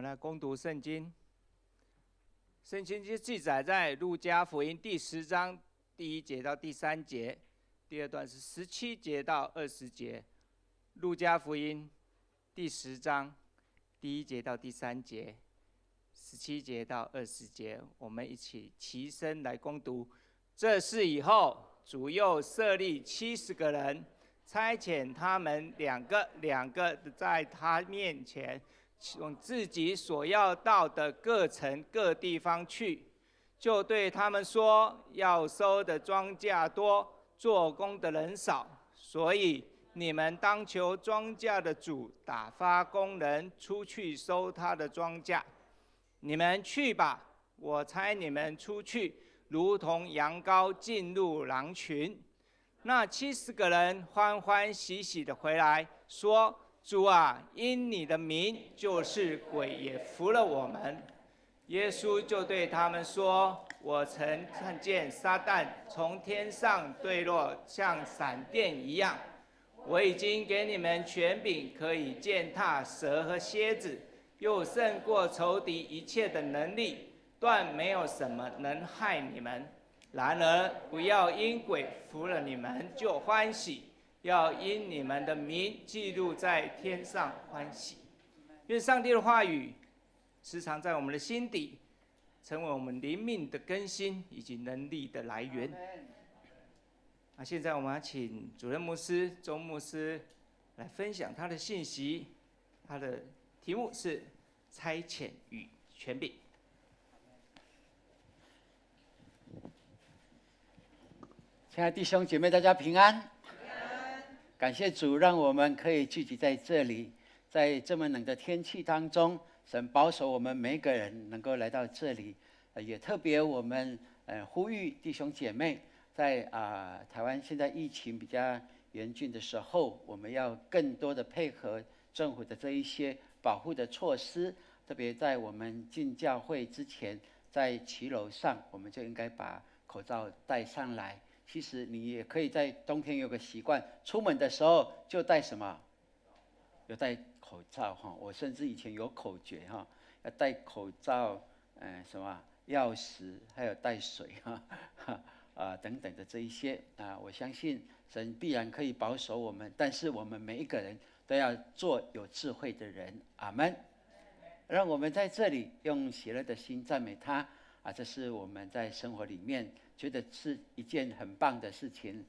们来攻读圣经。圣经记载在路加福音第10章第1节到第3节，第二段是17节到20节。路加福音第10章第1节到第3节，17节到20节，我们一起齐声来攻读。这事以后，主又设立70个人，差遣他们两个在他面前，用自己所要到的各城各地方去，就对他们说：要收的庄稼多，做工的人少，所以你们当求庄稼的主打发工人出去收他的庄稼。你们去吧，我差你们出去，如同羊羔进入狼群。那70个人欢欢喜喜地回来，说：主啊，因你的名，就是鬼也服了我们。耶稣就对他们说：我曾看见撒旦从天上坠落，像闪电一样。我已经给你们权柄，可以践踏蛇和蝎子，又胜过仇敌一切的能力，断没有什么能害你们。然而不要因鬼服了你们就欢喜，要因你们的名记录在天上欢喜。愿上帝的话语时常在我们的心底，成为我们灵命的更新以及能力的来源。现在我们要请主任牧师周牧师来分享他的信息，他的题目是差遣与权柄。亲爱的弟兄姐妹，大家平安。感谢主，让我们可以聚集在这里，在这么冷的天气当中，神保守我们每个人能够来到这里。也特别我们呼吁弟兄姐妹，在台湾现在疫情比较严峻的时候，我们要更多的配合政府的这一些保护的措施，特别在我们进教会之前，在骑楼上，我们就应该把口罩戴上来。其实你也可以在冬天有个习惯，出门的时候就戴什么？有戴口罩哈。我甚至以前有口诀哈，要戴口罩，什么钥匙，还有带水哈，等等的这一些我相信神必然可以保守我们，但是我们每一个人都要做有智慧的人。阿们。让我们在这里用喜乐的心赞美他这是我们在生活里面觉得是一件很棒的事情。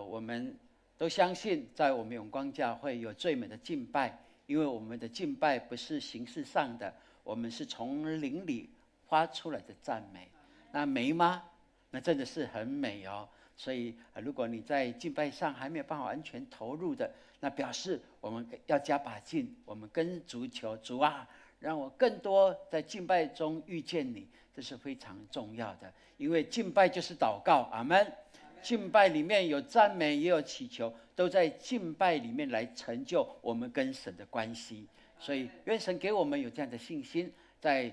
我们都相信，在我们永光教会有最美的敬拜，因为我们的敬拜不是形式上的，我们是从灵里发出来的赞美。那美吗？那真的是很美哦。所以如果你在敬拜上还没有办法完全投入的，那表示我们要加把劲，我们跟主求，主啊，让我更多在敬拜中遇见你，这是非常重要的。因为敬拜就是祷告。阿们。敬拜里面有赞美，也有祈求，都在敬拜里面来成就我们跟神的关系。所以愿神给我们有这样的信心，在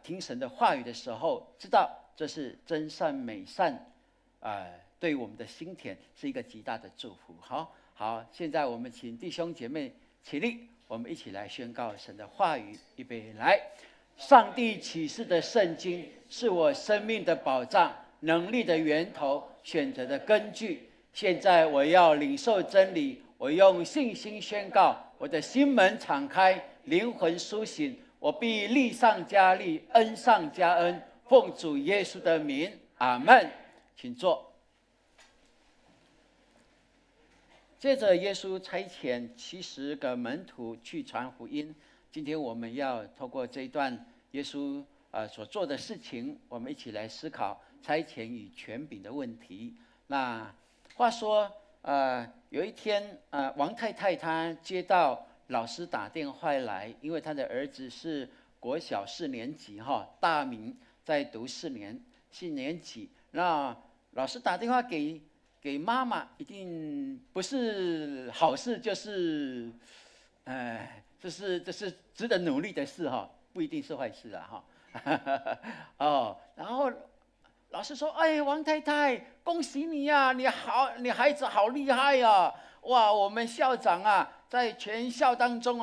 听神的话语的时候，知道这是真善美善，对我们的心田是一个极大的祝福。好，现在我们请弟兄姐妹起立，我们一起来宣告神的话语。预备来。上帝启示的圣经是我生命的保障，能力的源头，选择的根据。现在我要领受真理，我用信心宣告，我的心门敞开，灵魂苏醒，我必力上加力，恩上加恩，奉主耶稣的名。阿们。请坐。接着耶稣差遣70个门徒去传福音。今天我们要透过这一段耶稣所做的事情，我们一起来思考差遣与权柄的问题。那话说有一天王太太她接到老师打电话来，因为她的儿子是国小4年级大明在读4年级。那老师打电话给妈妈，一定不是好事，就是这是值得努力的事不一定是坏事然后老师说：哎，王太太，恭喜你呀，你孩子好厉害呀！哇，我们校长在全校当中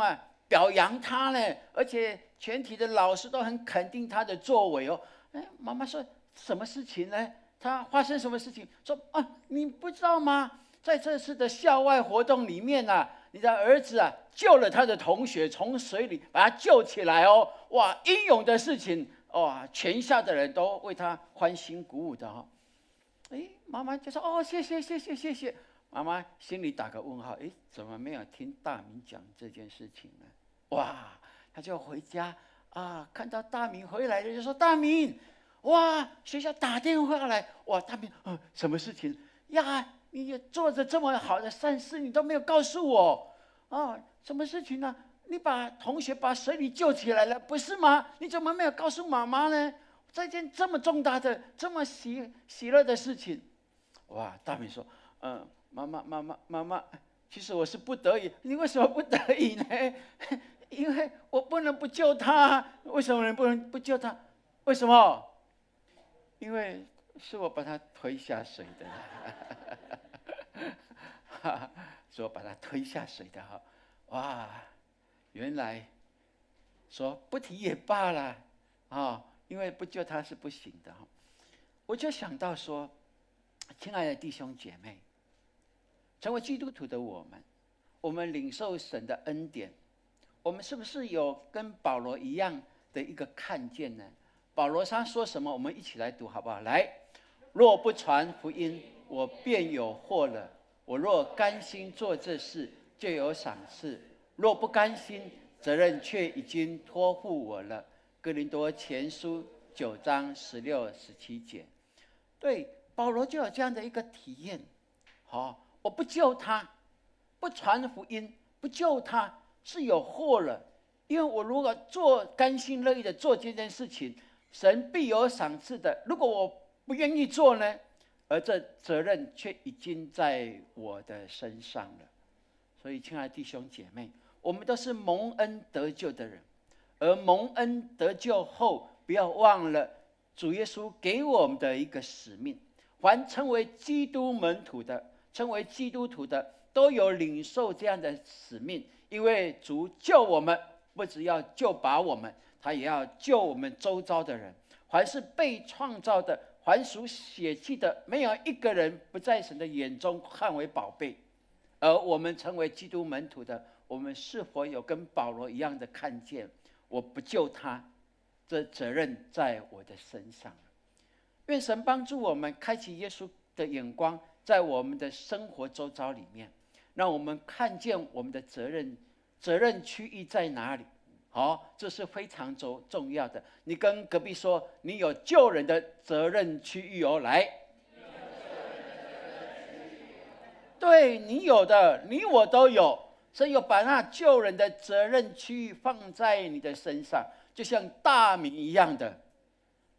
表扬他呢，而且全体的老师都很肯定他的作为哦。妈妈说什么事情呢？他发生什么事情？说你不知道吗？在这次的校外活动里面啊，你的儿子啊救了他的同学，从水里把他救起来哦。哇，英勇的事情哇，全校的人都为他欢欣鼓舞的哦。妈妈就说谢谢。妈妈心里打个问号，怎么没有听大明讲这件事情呢？哇，他就回家啊，看到大明回来了，就说大明，哇，学校打电话来，哇，大明，什么事情呀？你也做着这么好的善事，你都没有告诉我，什么事情呢？你把同学把水里救起来了，不是吗？你怎么没有告诉妈妈呢？这件这么重大的、这么喜乐的事情，哇！大明说：“妈妈，其实我是不得已。你为什么不得已呢？因为我不能不救他。为什么你不能不救他？为什么？因为是我把他推下水的。是我把他推下水的哈。哇！原来说不提也罢了啊。”因为不救他是不行的，我就想到说，亲爱的弟兄姐妹，成为基督徒的我们领受神的恩典，我们是不是有跟保罗一样的一个看见呢？保罗他说什么？我们一起来读好不好？来，若不传福音，我便有祸了。我若甘心做这事，就有赏赐；若不甘心，责任却已经托付我了。哥林多前书9章16、17节，对保罗就有这样的一个体验。我不救他，不传福音，不救他是有祸了。因为我如果甘心乐意的做这件事情，神必有赏赐的。如果我不愿意做呢，而这责任却已经在我的身上了。所以，亲爱的弟兄姐妹，我们都是蒙恩得救的人。而蒙恩得救后，不要忘了主耶稣给我们的一个使命。凡成为基督门徒的，成为基督徒的，都有领受这样的使命。因为主救我们，不只要救拔我们，他也要救我们周遭的人。凡是被创造的，凡属血气的，没有一个人不在神的眼中看为宝贝。而我们成为基督门徒的，我们是否有跟保罗一样的看见？我不救他，这责任在我的身上。愿神帮助我们开启耶稣的眼光，在我们的生活周遭里面，让我们看见我们的责任区域在哪里。这是非常重要的。你跟隔壁说，你有救人的责任区域哦，来。对，你有的，你我都有。所以有把那救人的责任区域放在你的身上，就像大明一样的，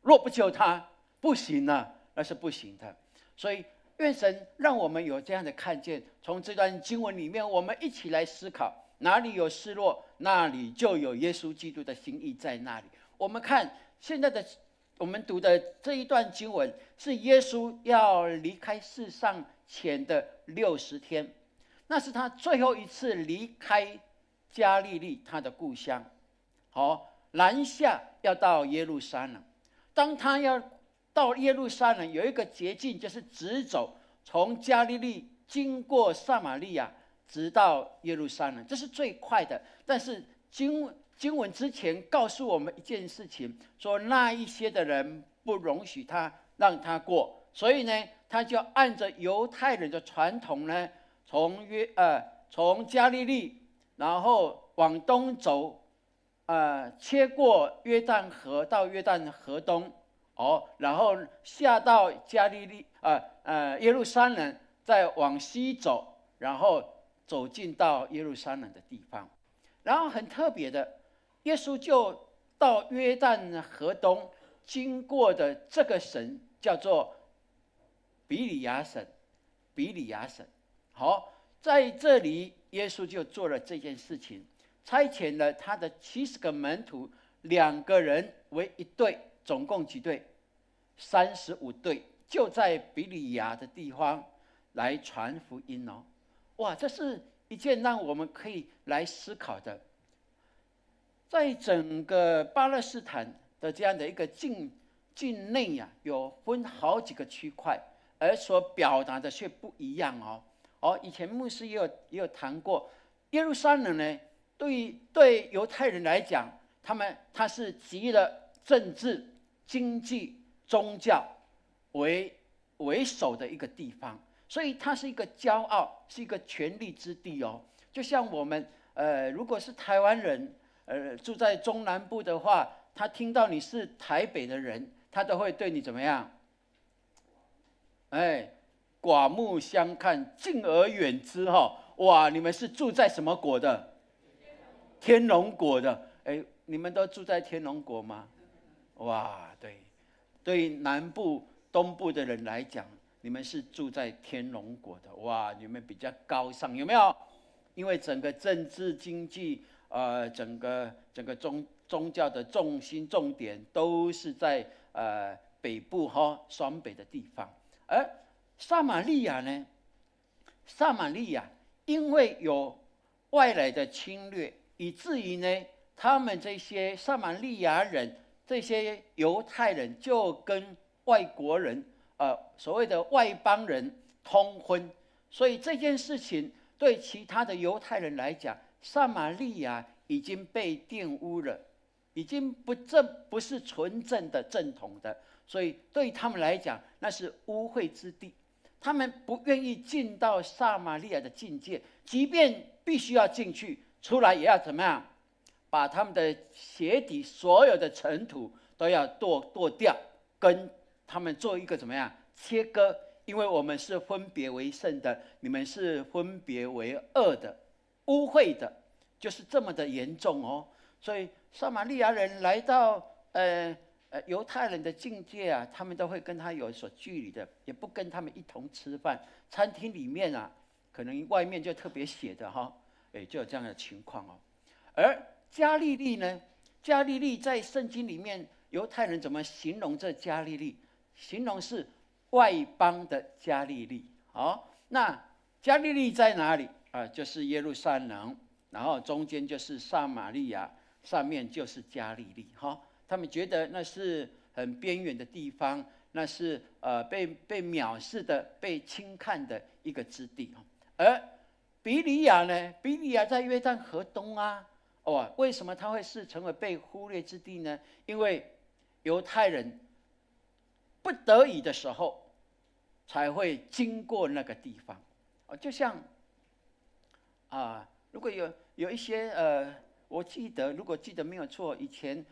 若不救他，不行啊，那是不行的。所以愿神让我们有这样的看见。从这段经文里面，我们一起来思考，哪里有失落，那里就有耶稣基督的心意在那里。我们看现在的我们读的这一段经文，是耶稣要离开世上前的60天。那是他最后一次离开加利利，他的故乡。南下要到耶路撒冷。当他要到耶路撒冷，有一个捷径，就是直走，从加利利经过撒玛利亚，直到耶路撒冷，这是最快的。但是经文之前告诉我们一件事情，说那一些的人不容许他让他过，所以呢，他就按着犹太人的传统呢，从加利利，然后往东走，切过约旦河到约旦河东，然后下到加利利，耶路撒冷，再往西走，然后走进到耶路撒冷的地方。然后很特别的，耶稣就到约旦河东经过的这个省叫做比利亚省。在这里，耶稣就做了这件事情，差遣了他的70个门徒，2个人为一队，总共几队？35队，就在比利亚的地方来传福音哦。哇，这是一件让我们可以来思考的。在整个巴勒斯坦的这样的一个境内呀，有分好几个区块，而所表达的却不一样哦。以前牧师也有谈过，耶路撒冷呢，对犹太人来讲，它是集了政治、经济、宗教为首的一个地方，所以它是一个骄傲，是一个权力之地哦。就像我们如果是台湾人，住在中南部的话，他听到你是台北的人，他都会对你怎么样？刮目相看，敬而远之哇，你们是住在什么国的？天龙国的。你们都住在天龙国吗？哇，对南部、东部的人来讲，你们是住在天龙国的。哇，你们比较高尚，有没有？因为整个政治、经济，整个宗教的重心、重点都是在北部双北的地方。而撒玛利亚呢？撒玛利亚因为有外来的侵略，以至于呢，他们这些撒玛利亚人、这些犹太人就跟外国人，所谓的外邦人通婚，所以这件事情对其他的犹太人来讲，撒玛利亚已经被玷污了，已经不是纯正的正统的，所以对他们来讲，那是污秽之地。他们不愿意进到撒玛利亚的境界，即便必须要进去，出来也要怎么样？把他们的鞋底所有的尘土都要剁掉，跟他们做一个怎么样切割？因为我们是分别为圣的，你们是分别为恶的、污秽的，就是这么的严重哦。所以撒玛利亚人来到犹太人的境界啊，他们都会跟他有所距离的，也不跟他们一同吃饭。餐厅里面啊，可能外面就特别写的就有这样的情况哦。而加利利呢？加利利在圣经里面，犹太人怎么形容这加利利？形容是外邦的加利利。那加利利在哪里就是耶路撒冷，然后中间就是撒玛利亚，上面就是加利利他们觉得那是很边缘的地方，那是被藐视的、被轻看的一个之地而比利亚呢？比利亚在约旦河东啊。为什么它会成为被忽略之地呢？因为犹太人不得已的时候才会经过那个地方就像如果有一些我如果记得没有错，以前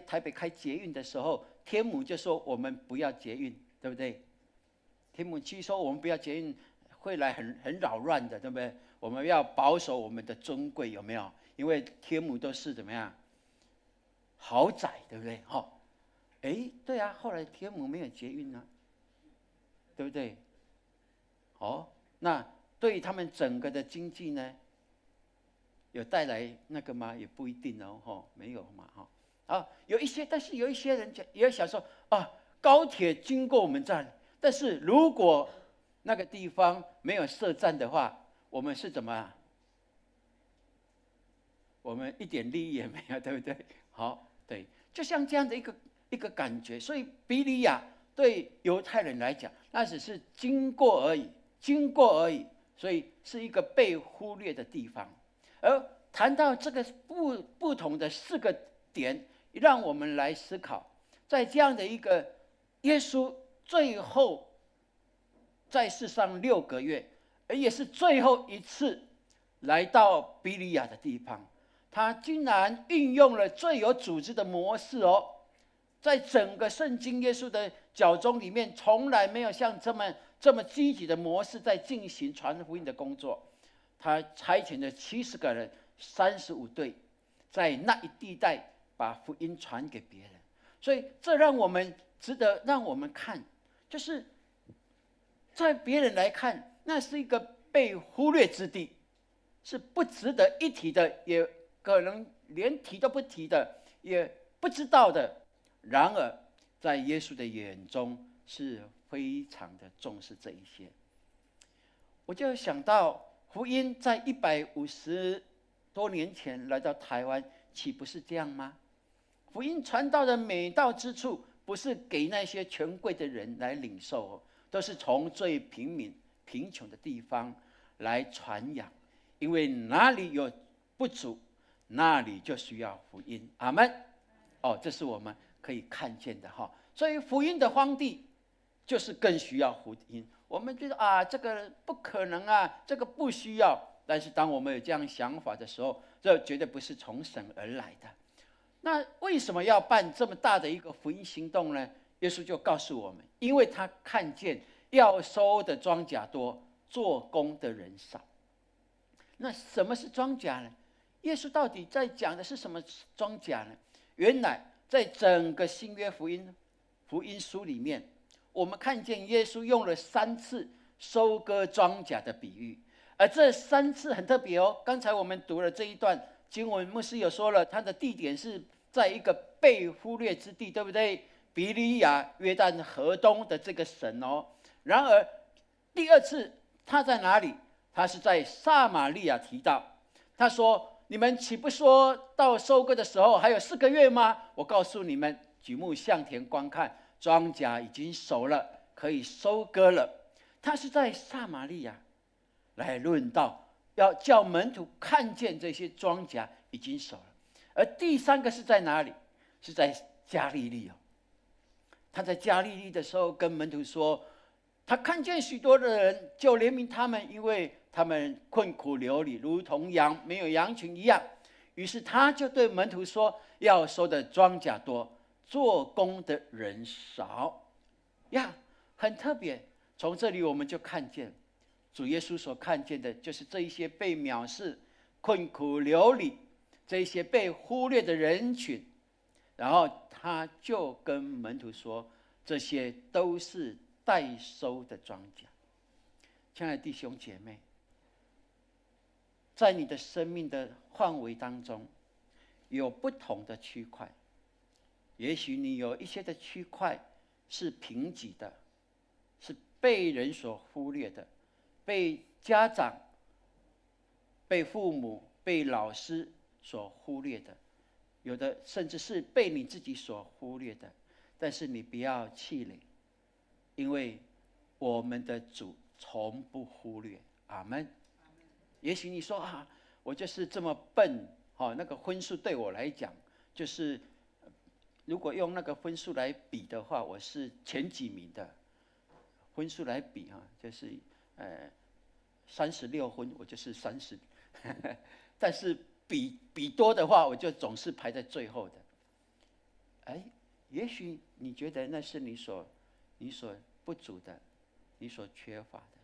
台北开捷运的时候，天母就说我们不要捷运，对不对？天母区说我们不要捷运，会来很扰乱的，对不对？我们要保守我们的尊贵，有没有？因为天母都是怎么样豪宅，对不对？对啊，后来天母没有捷运啊，对不对？那对于他们整个的经济呢，有带来那个吗？也不一定没有嘛但是有一些人也想说高铁经过我们站，但是如果那个地方没有设站的话，我们是怎么我们一点利益也没有，对不对？对，就像这样的一个感觉。所以比利亚对犹太人来讲，那只是经过而已，所以是一个被忽略的地方。而谈到这个不同的4个点，让我们来思考，在这样的一个耶稣最后在世上6个月，而也是最后一次来到比利亚的地方，他竟然运用了最有组织的模式在整个圣经耶稣的教宗里面，从来没有像这么积极的模式在进行传福音的工作。他差遣了70个人，35队，在那一地带把福音传给别人。所以这值得让我们看，就是在别人来看，那是一个被忽略之地，是不值得一提的，也可能连提都不提的，也不知道的。然而在耶稣的眼中是非常的重视这一些。我就想到福音在150多年前来到台湾，岂不是这样吗？福音传道的美道之处，不是给那些权贵的人来领受，都是从最平民、贫穷的地方来传扬。因为哪里有不足，那里就需要福音。阿们。这是我们可以看见的哈。所以福音的荒地，就是更需要福音。我们觉得这个不可能啊，这个不需要。但是当我们有这样想法的时候，这绝对不是从神而来的。那为什么要办这么大的一个福音行动呢？耶稣就告诉我们，因为他看见要收的庄稼多，做工的人少。那什么是庄稼呢？耶稣到底在讲的是什么庄稼呢？原来在整个新约福音书里面，我们看见耶稣用了3次收割庄稼的比喻，而这3次很特别哦。刚才我们读了这一段经文，牧师有说了，它的地点是在一个被忽略之地，对不对？比利亚约旦河东的这个省哦。然而第2次他在哪里？他是在撒玛利亚提到，他说：“你们岂不说到收割的时候还有4个月吗？我告诉你们，举目向田观看，庄稼已经熟了，可以收割了。”他是在撒玛利亚来论道，要叫门徒看见这些庄稼已经熟了。而第3个是在哪里？是在加利利哦。他在加利利的时候跟门徒说，他看见许多的人，就怜悯他们，因为他们困苦流离，如同羊没有羊群一样。于是他就对门徒说，要收的庄稼多，做工的人少呀。很特别，从这里我们就看见主耶稣所看见的，就是这一些被藐视、困苦流离，这一些被忽略的人群。然后他就跟门徒说，这些都是待收的庄稼。亲爱的弟兄姐妹，在你的生命的范围当中，有不同的区块。也许你有一些的区块是贫瘠的，是被人所忽略的，被家长、被父母、被老师所忽略的，有的甚至是被你自己所忽略的。但是你不要气馁，因为我们的主从不忽略。阿们。也许你说我就是这么笨，那个分数对我来讲，就是如果用那个分数来比的话，我是前几名的。分数来比就是36分，我就是30。但是比多的话，我就总是排在最后的。也许你觉得那是你所不足的，你所缺乏的。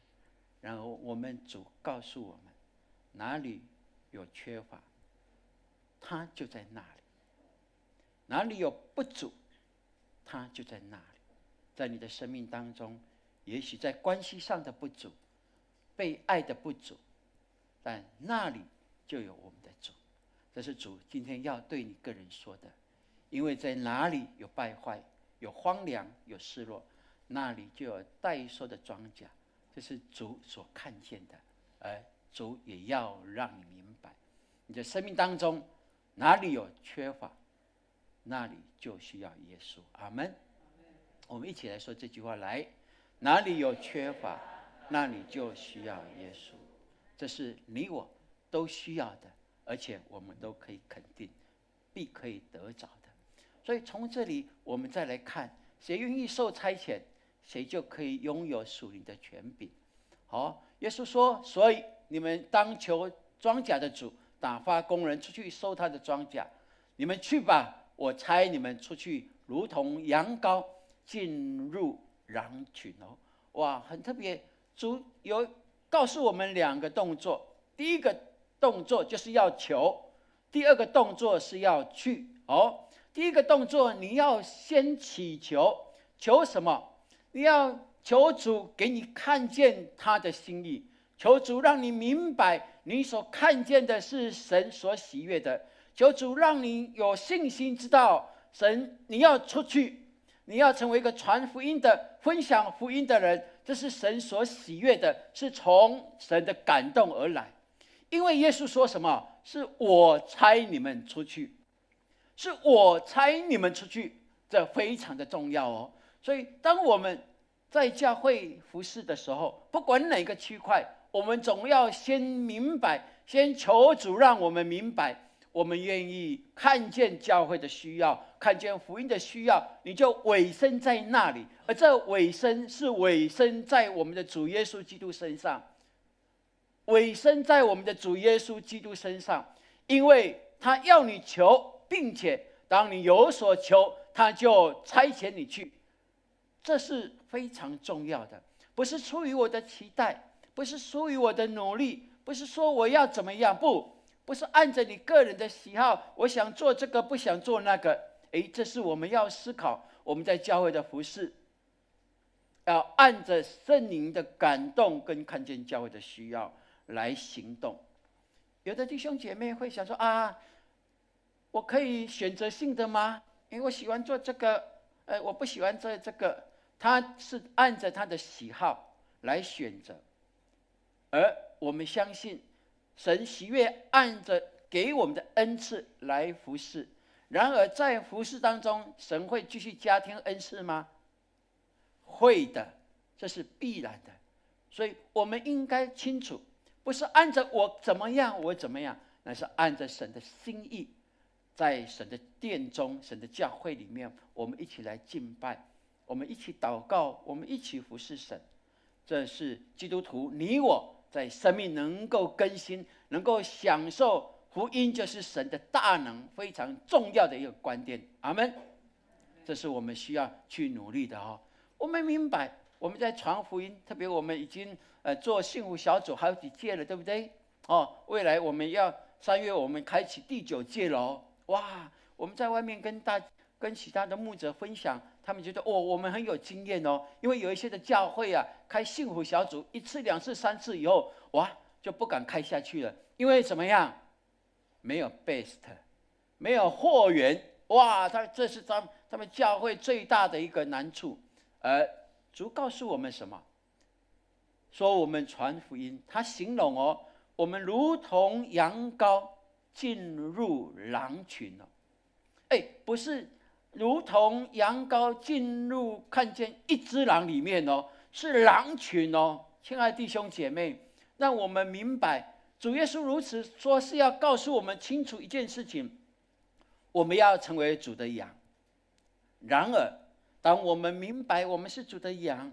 然后我们主告诉我们，哪里有缺乏，他就在那里；哪里有不足，他就在那里。在你的生命当中，也许在关系上的不足，被爱的不足，但那里就有我们的主。这是主今天要对你个人说的。因为在哪里有败坏、有荒凉、有失落，那里就有待收的庄稼。这是主所看见的，而主也要让你明白，你的生命当中哪里有缺乏，那里就需要耶稣。阿们。我们一起来说这句话来：哪里有缺乏，那里就需要耶稣。这是你我都需要的，而且我们都可以肯定，必可以得着的。所以从这里我们再来看，谁愿意受差遣，谁就可以拥有属灵的权柄。耶稣说，所以你们当求庄稼的主打发工人出去收他的庄稼。你们去吧，我差你们出去，如同羊羔进入狼群。哇，很特别。主有告诉我们2个动作，第一个动作就是要求，第2个动作是要去。第一个动作，你要先祈求，求什么？你要求主给你看见他的心意，求主让你明白你所看见的是神所喜悦的，求主让你有信心知道神，你要出去，你要成为一个传福音的、分享福音的人，这是神所喜悦的，是从神的感动而来。因为耶稣说什么？是我差你们出去。是我差你们出去，这非常的重要哦。所以当我们在教会服事的时候，不管哪个区块，我们总要先明白，先求主让我们明白，我们愿意看见教会的需要，看见福音的需要，你就委身在那里。而这委身是委身在我们的主耶稣基督身上，委身在我们的主耶稣基督身上，因为他要你求，并且当你有所求，他就差遣你去。这是非常重要的，不是出于我的期待，不是出于我的努力，不是说我要怎么样，不是按着你个人的喜好，我想做这个，不想做那个。这是我们要思考，我们在教会的服事，要按着圣灵的感动跟看见教会的需要来行动。有的弟兄姐妹会想说我可以选择性的吗？因为我喜欢做这个，我不喜欢做这个。他是按着他的喜好来选择，而我们相信神喜悦按着给我们的恩赐来服事。然而在服事当中，神会继续加添恩赐吗？会的，这是必然的。所以我们应该清楚，不是按着我怎么样我怎么样，那是按着神的心意，在神的殿中，神的教会里面，我们一起来敬拜，我们一起祷告，我们一起服侍神。这是基督徒你我在生命能够更新，能够享受福音，就是神的大能，非常重要的一个观点。阿们。这是我们需要去努力的哦。我们明白，我们在传福音，特别我们已经做幸福小组好几届了，对不对？未来我们要3月我们开启第9届了哦。哇，我们在外面跟其他的牧者分享，他们觉得我们很有经验哦。因为有一些的教会开幸福小组1次、2次、3次以后，就不敢开下去了，因为怎么样？没有 best， 没有货源，这是他们教会最大的一个难处。而主告诉我们什么？说我们传福音，他形容我们如同羊羔进入狼群不是如同羊羔进入看见一只狼里面是狼群亲爱的弟兄姐妹，让我们明白，主耶稣如此说，是要告诉我们清楚一件事情：我们要成为主的羊。然而当我们明白我们是主的羊，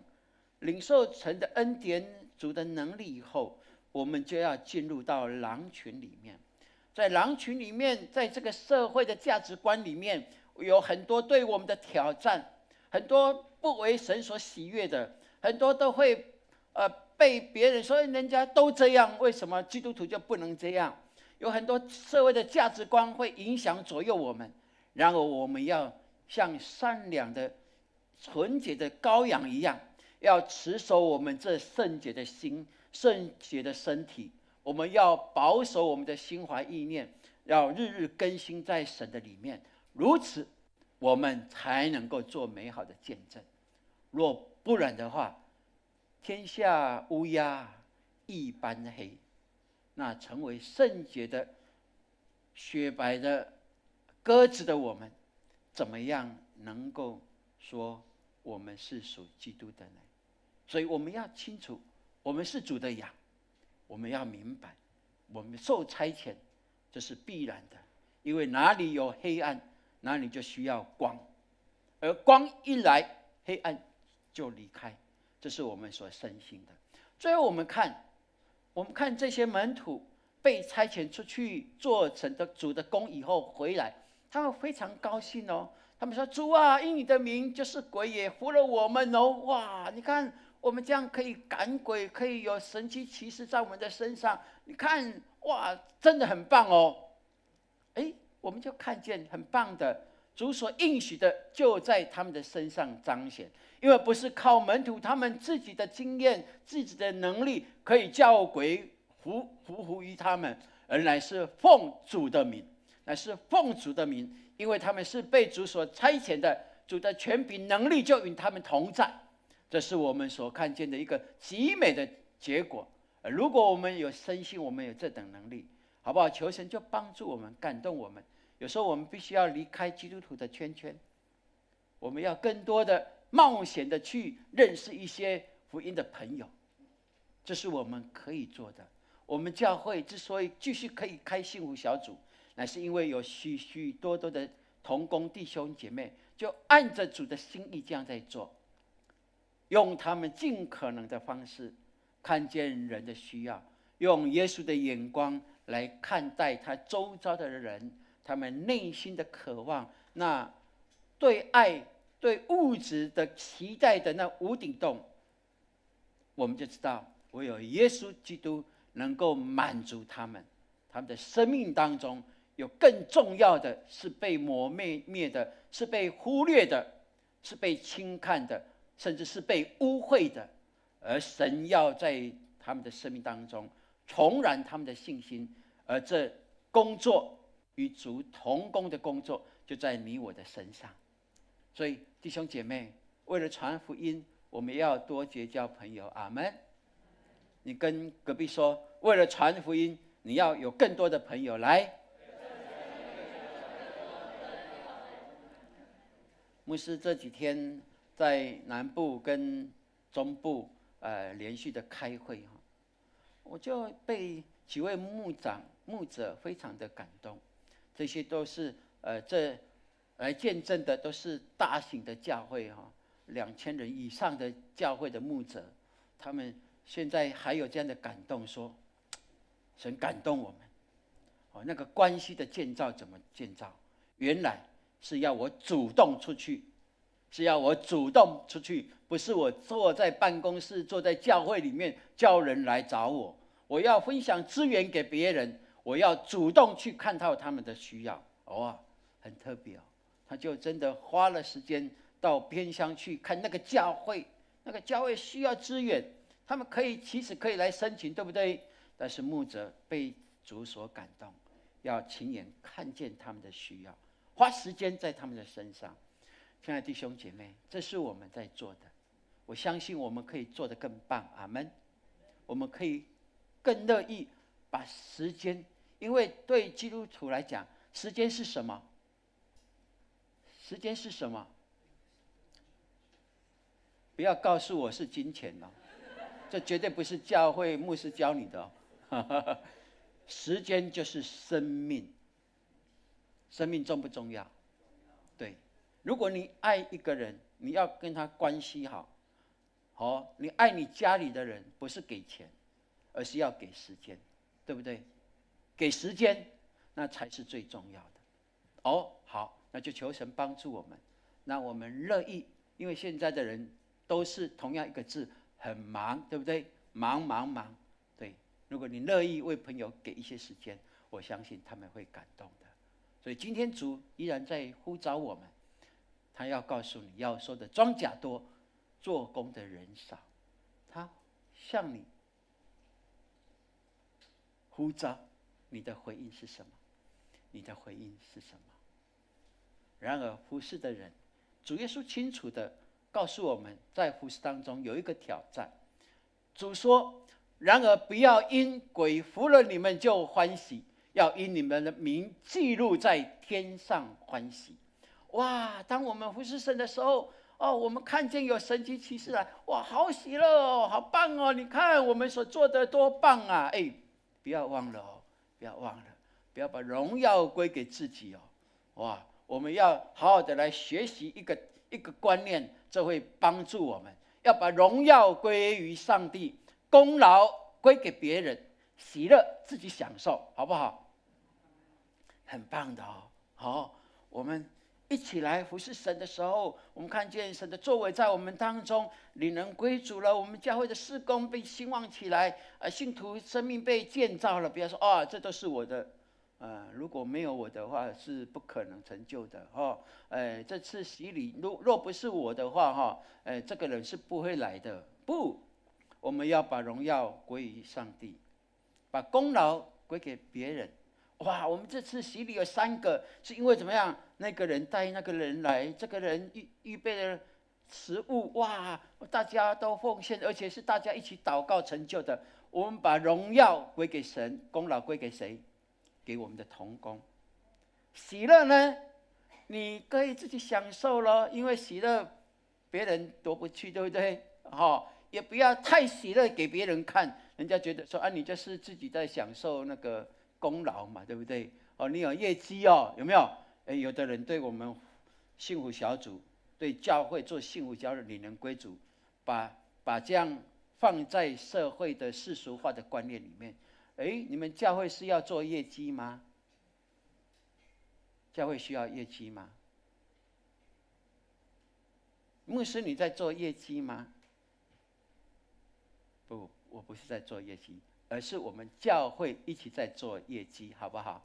领受神的恩典、主的能力以后，我们就要进入到狼群里面。在狼群里面，在这个社会的价值观里面，有很多对我们的挑战，很多不为神所喜悦的，很多都会被别人说人家都这样，为什么基督徒就不能这样？有很多社会的价值观会影响左右我们。然而我们要像善良的纯洁的羔羊一样，要持守我们这圣洁的心、圣洁的身体。我们要保守我们的心怀意念，要日日更新在神的里面，如此我们才能够做美好的见证。若不然的话，天下乌鸦一般黑，那成为圣洁的雪白的鸽子的我们，怎么样能够说我们是属基督的呢？所以我们要清楚，我们是主的羊，我们要明白，我们受差遣，这是必然的。因为哪里有黑暗，哪里就需要光，而光一来，黑暗就离开，这是我们所深信的。最后我们看这些门徒被差遣出去做神的主的工以后回来，他们非常高兴他们说：“主啊，因你的名，就是鬼也服了我们哇，你看我们这样可以赶鬼，可以有神迹奇事在我们的身上，你看哇，真的很棒我们就看见很棒的，主所应许的就在他们的身上彰显。因为不是靠门徒他们自己的经验、自己的能力可以叫鬼服于他们，而乃是奉主的名，因为他们是被主所差遣的，主的权柄能力就与他们同在。这是我们所看见的一个极美的结果。如果我们有深信，我们有这等能力，好不好？求神就帮助我们，感动我们，有时候我们必须要离开基督徒的圈圈，我们要更多的冒险的去认识一些福音的朋友，这是我们可以做的。我们教会之所以继续可以开幸福小组，乃是因为有许许多多的同工弟兄姐妹，就按着主的心意这样在做，用他们尽可能的方式看见人的需要，用耶稣的眼光来看待他周遭的人，他们内心的渴望，那对爱对物质的期待的那无底洞，我们就知道唯有耶稣基督能够满足他们。他们的生命当中有更重要的是被磨灭的，是被忽略的，是被轻看的，甚至是被污秽的，而神要在他们的生命当中重燃他们的信心，而这工作与主同工的工作就在你我的身上。所以弟兄姐妹，为了传福音，我们要多结交朋友。阿们。你跟隔壁说，为了传福音，你要有更多的朋友来。牧师这几天在南部跟中部连续的开会，我就被几位牧者非常的感动。这些都是这来见证的都是大型的教会，2000人以上的教会的牧者，他们现在还有这样的感动，说神感动我们。那个关系的建造怎么建造？原来是要我主动出去，不是我坐在办公室，坐在教会里面叫人来找我。我要分享资源给别人，我要主动去看到他们的需要。很特别他就真的花了时间到偏乡去看那个教会需要资源，他们其实可以来申请，对不对？但是牧者被主所感动，要亲眼看见他们的需要，花时间在他们的身上。亲爱的弟兄姐妹，这是我们在做的，我相信我们可以做得更棒。阿们。我们可以更乐意把时间，因为对基督徒来讲，时间是什么？时间是什么？不要告诉我是金钱这绝对不是教会牧师教你的时间就是生命，生命重不重要？对，如果你爱一个人，你要跟他关系好，你爱你家里的人，不是给钱，而是要给时间，对不对？给时间，那才是最重要的。好，那就求神帮助我们。那我们乐意，因为现在的人都是同样一个字，很忙，对不对？忙。对，如果你乐意为朋友给一些时间，我相信他们会感动的。所以今天主依然在呼召我们，他要告诉你，要说的庄稼多，做工的人少。他向你呼召，你的回应是什么？然而服侍的人，主耶稣清楚的告诉我们，在服侍当中有一个挑战。主说，然而不要因鬼服了你们就欢喜，要因你们的名记录在天上欢喜。当我们服侍神的时候，我们看见有神迹奇事来，好喜乐好棒你看我们所做的多棒啊！不要忘了，不要把荣耀归给自己我们要好好的来学习一个观念，这会帮助我们，要把荣耀归于上帝，功劳归给别人，喜乐自己享受，好不好？很棒的我们一起来服侍神的时候，我们看见神的作为在我们当中，领人归主了，我们教会的事工被兴旺起来，信徒生命被建造了。不要说这都是我的，如果没有我的话是不可能成就的这次洗礼若不是我的话这个人是不会来的。不，我们要把荣耀归于上帝，把功劳归给别人。我们这次洗礼有3个，是因为怎么样？那个人带那个人来，这个人预备了食物，大家都奉献，而且是大家一起祷告成就的。我们把荣耀归给神，功劳归给谁？给我们的同工。喜乐呢，你可以自己享受咯，因为喜乐别人夺不去，对不对？也不要太喜乐给别人看，人家觉得说你就是自己在享受那个功劳嘛，对不对？你有业绩有没有？有的人对我们幸福小组、对教会做幸福小组领人归主，把这样放在社会的世俗化的观念里面。你们教会是要做业绩吗？教会需要业绩吗？牧师，你在做业绩吗？不，我不是在做业绩，而是我们教会一起在做业绩，好不好？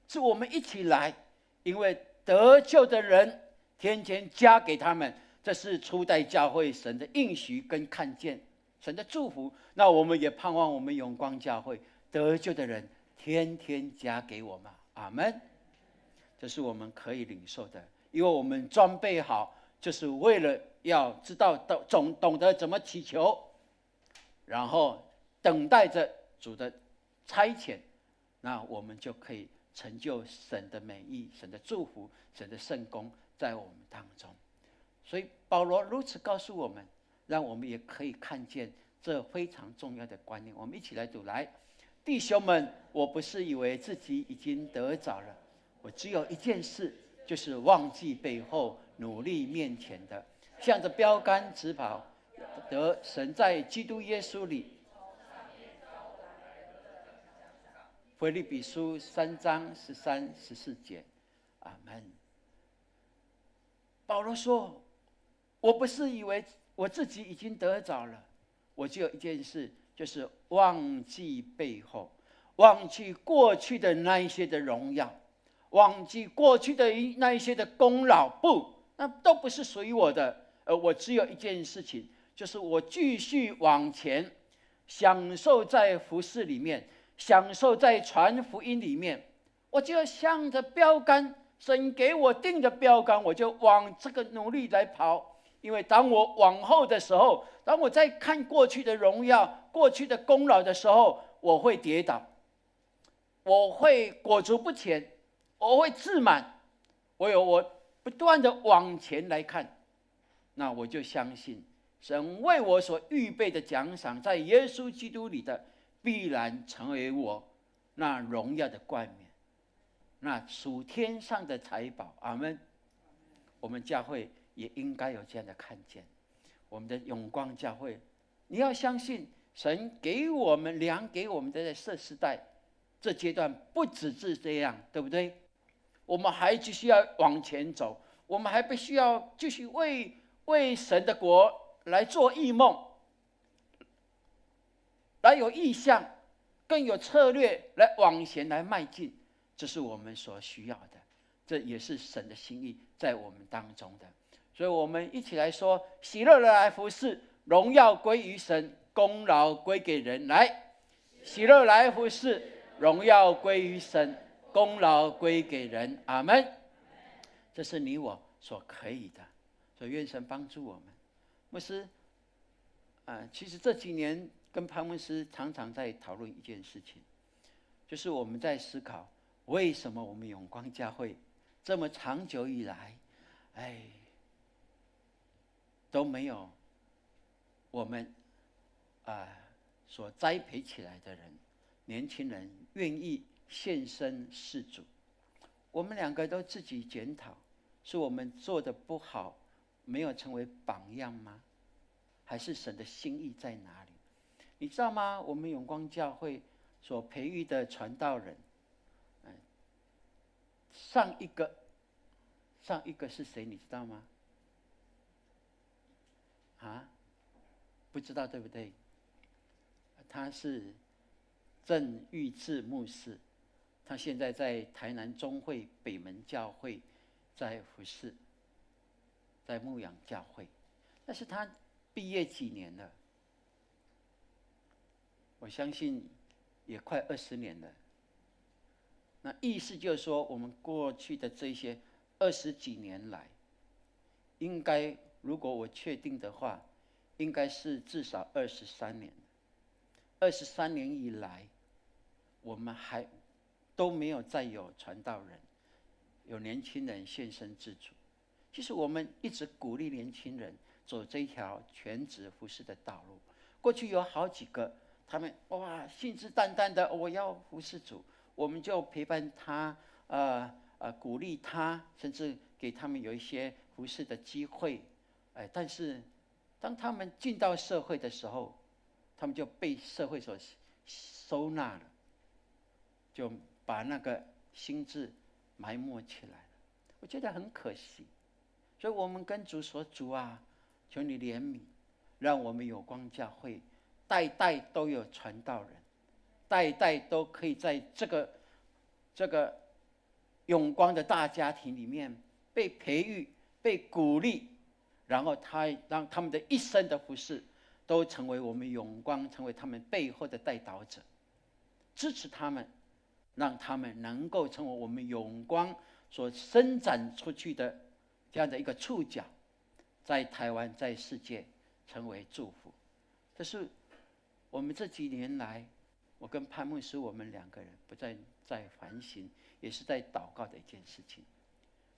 是我们一起来，因为得救的人天天加给他们，这是初代教会神的应许跟看见，神的祝福。那我们也盼望我们永光教会得救的人天天加给我们，阿们。这是我们可以领受的，因为我们装备好，就是为了要知道懂得怎么祈求，然后等待着主的差遣，那我们就可以成就神的美意、神的祝福、神的圣工在我们当中。所以保罗如此告诉我们，让我们也可以看见这非常重要的观念。我们一起来读，来，弟兄们，我不是以为自己已经得着了，我只有一件事，就是忘记背后，努力面前的，向着标杆直跑，得神在基督耶稣里。腓立比书3章13、14节，阿们。保罗说，我不是以为我自己已经得着了，我只有一件事，就是忘记背后，忘记过去的那一些的荣耀，忘记过去的那一些的功劳，不，那都不是属于我的。我只有一件事情，就是我继续往前，享受在服事里面，享受在传福音里面，我就要向着标杆，神给我定的标杆，我就往这个努力来跑。因为当我往后的时候，当我在看过去的荣耀、过去的功劳的时候，我会跌倒，我会裹足不前，我会自满，我不断的往前来看，那我就相信神为我所预备的奖赏，在耶稣基督里的，必然成为我那荣耀的冠冕，那属天上的财宝。阿们。我们教会也应该有这样的看见，我们的永光教会，你要相信神给我们量给我们的这世代这阶段不只是这样，对不对？我们还继续要往前走，我们还必须要继续为神的国来做异梦，来有意向，更有策略来往前来迈进，这是我们所需要的，这也是神的心意在我们当中的。所以我们一起来说，喜乐的来服事，荣耀归于神，功劳归给人。来，喜乐来服事，荣耀归于神，功劳归给人。阿们。这是你我所可以的，所以愿神帮助我们。牧师，其实这几年跟潘牧师常常在讨论一件事情，就是我们在思考，为什么我们永光教会这么长久以来，都没有我们所栽培起来的人，年轻人愿意献身事主。我们两个都自己检讨，是我们做的不好，没有成为榜样吗？还是神的心意在哪里？你知道吗？我们永光教会所培育的传道人，上一个是谁？你知道吗？不知道对不对？他是郑玉志牧师，他现在在台南中会北门教会在服事，在牧养教会。但是他毕业几年了？我相信也快20年了。那意思就是说，我们过去的这些20几年来，应该如果我确定的话，应该是至少23年。23年以来，我们还都没有再有传道人有年轻人献身自主。其实我们一直鼓励年轻人走这一条全职服事的道路。过去有好几个，他们信誓旦旦的我要服事主，我们就陪伴他，鼓励他，甚至给他们有一些服事的机会。但是当他们进到社会的时候，他们就被社会所收纳了，就把那个心志埋没起来了。我觉得很可惜。所以我们跟主说，主啊，求你怜悯，让我们有光教会代代都有传道人，代代都可以在这个永光的大家庭里面被培育、被鼓励，然后让他们的一生的服事都成为我们永光，成为他们背后的代祷者，支持他们，让他们能够成为我们永光所伸展出去的这样的一个触角，在台湾，在世界成为祝福。这是我们这几年来，我跟潘牧师我们两个人不在反省，也是在祷告的一件事情。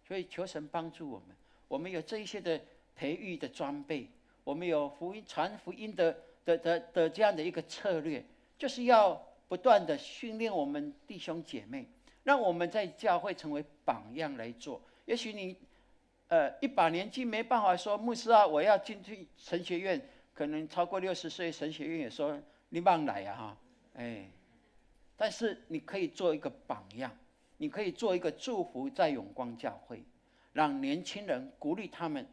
所以求神帮助我们，我们有这一些的培育的装备，我们有传福音的这样的一个策略，就是要不断的训练我们弟兄姐妹，让我们在教会成为榜样来做。也许你一把年纪没办法说，牧师啊，我要进去神学院，可能超过60岁，神学院也说你慢来啊但是你可以做一个榜样，你可以做一个祝福在永光教会，让年轻人鼓励他们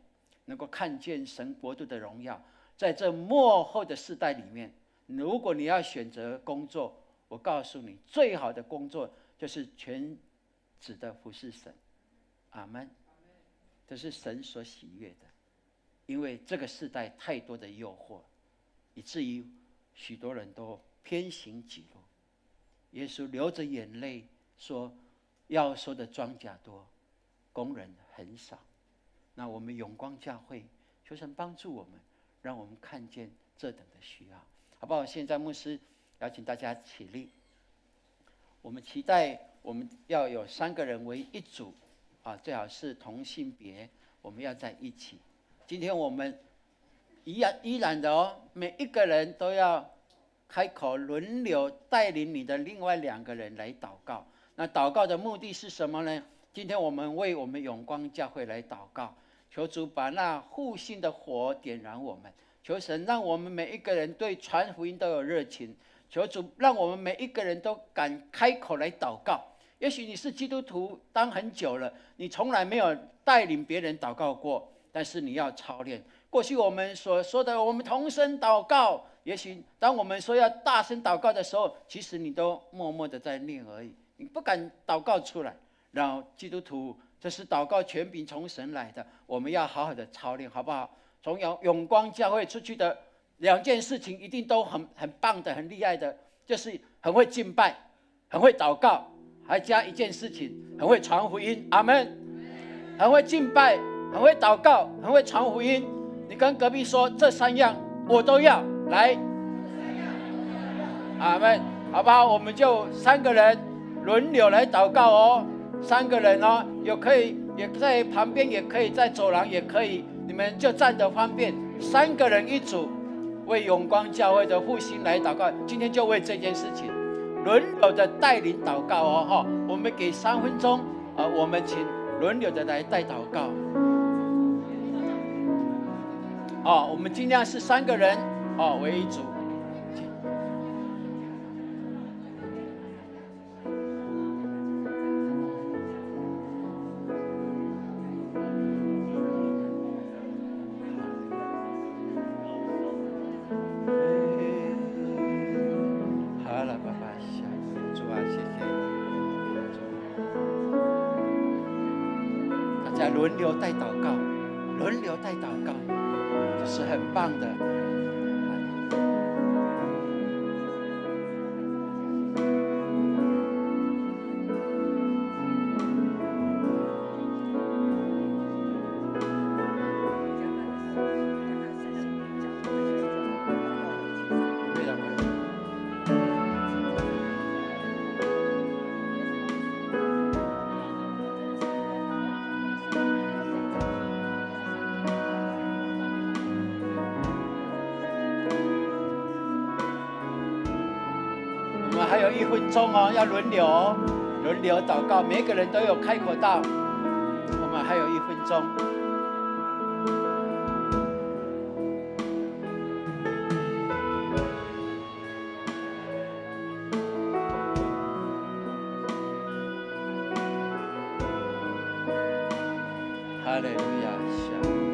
能够看见神国度的荣耀。在这末后的世代里面，如果你要选择工作，我告诉你，最好的工作就是全职的服侍神。阿们。这是神所喜悦的，因为这个世代太多的诱惑，以至于许多人都偏行己路。耶稣流着眼泪说，要收的庄稼多，工人很少。那我们永光教会求神帮助我们，让我们看见这等的需要，好不好？现在牧师邀请大家起立，我们期待我们要有3个人为一组最好是同性别，我们要在一起。今天我们依然的每一个人都要开口轮流带领你的另外2个人来祷告。那祷告的目的是什么呢？今天我们为我们永光教会来祷告，求主把那互信的火点燃我们，求神让我们每一个人对传福音都有热情，求主让我们每一个人都敢开口来祷告。也许你是基督徒当很久了，你从来没有带领别人祷告过，但是你要操练。过去我们所说的我们同声祷告，也许当我们说要大声祷告的时候，其实你都默默的在念而已，你不敢祷告出来。然后基督徒，这是祷告权柄从神来的，我们要好好的操练，好不好？从永光教会出去的2件事情一定都很棒的，很厉害的，就是很会敬拜，很会祷告，还加一件事情，很会传福音。阿们。很会敬拜，很会祷告，很会传福音。你跟隔壁说，这3样我都要来。阿们，好不好？我们就3个人轮流来祷告哦。3个人哦，也在旁边，也可以在走廊，也可以，你们就站得方便。3个人一组，为永光教会的复兴来祷告。今天就为这件事情轮流的带领祷告哦。我们给3分钟，我们请轮流的来带祷告。我们尽量是3个人为一组。好了，爸爸，主啊，谢谢你。大家轮流带祷告，轮流带祷告，这是很棒的。有1分钟哦，要轮流祷告，每个人都有开口道。我们还有1分钟。哈利路亚。